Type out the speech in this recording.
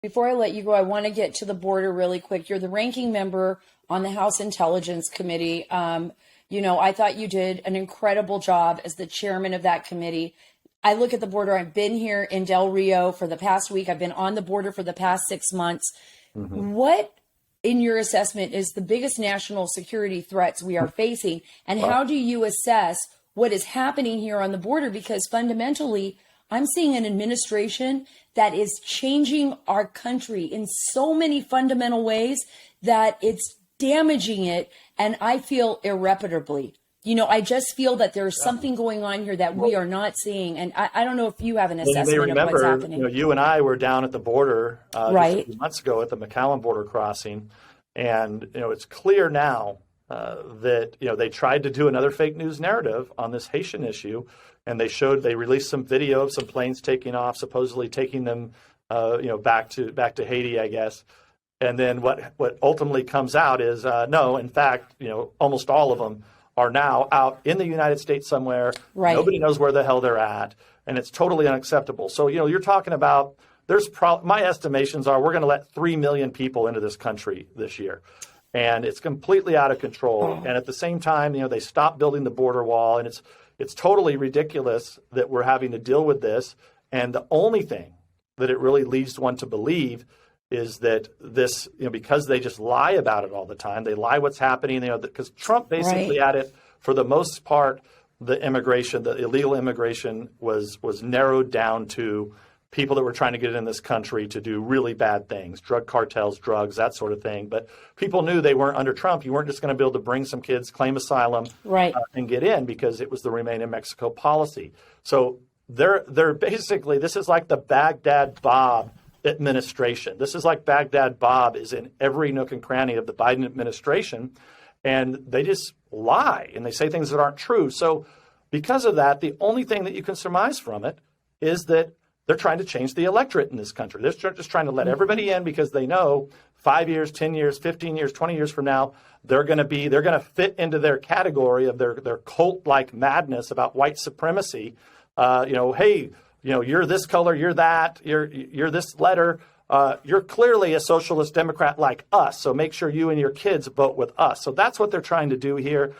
Before I let you go, I want to get to the border really quick. You're the ranking member on the House Intelligence Committee. I thought you did an incredible job as the chairman of that committee. I look at the border. I've been here in Del Rio for the past week. I've been on the border for the past 6 months. Mm-hmm. What, in your assessment, is the biggest national security threats we are facing? And how do you assess what is happening here on the border? Because fundamentally, I'm seeing an administration that is changing our country in so many fundamental ways that it's damaging it. And I feel irreparably. I just feel that there's something going on here that we are not seeing. And I don't know if you have an assessment of what's happening. You and I were down at the border right. just a few months ago at the McAllen border crossing. And, it's clear now that, they tried to do another fake news narrative on this Haitian issue. And they released some video of some planes taking off, supposedly taking them, back to Haiti, I guess. And then what ultimately comes out is, no, in fact, almost all of them are now out in the United States somewhere. Right. Nobody knows where the hell they're at. And it's totally unacceptable. So, you're talking about my estimations are we're going to let 3 million people into this country this year. And it's completely out of control. And at the same time, they stopped building the border wall. And it's totally ridiculous that we're having to deal with this. And the only thing that it really leads one to believe is that this, because they just lie about it all the time, they lie what's happening, because Trump basically right. at it, for the most part, the illegal immigration was narrowed down to people that were trying to get in this country to do really bad things, drug cartels, drugs, that sort of thing. But people knew they weren't under Trump. You weren't just going to be able to bring some kids, claim asylum, right. And get in because it was the Remain in Mexico policy. So they're basically, this is like the Baghdad Bob administration. This is like Baghdad Bob is in every nook and cranny of the Biden administration, and they just lie and they say things that aren't true. So because of that, the only thing that you can surmise from it is that they're trying to change the electorate in this country. They're just trying to let everybody in because they know 5 years, 10 years, 15 years, 20 years from now, they're going to fit into their category of their cult-like madness about white supremacy. Hey, you're this color, you're that, you're this letter. You're clearly a socialist Democrat like us. So make sure you and your kids vote with us. So that's what they're trying to do here.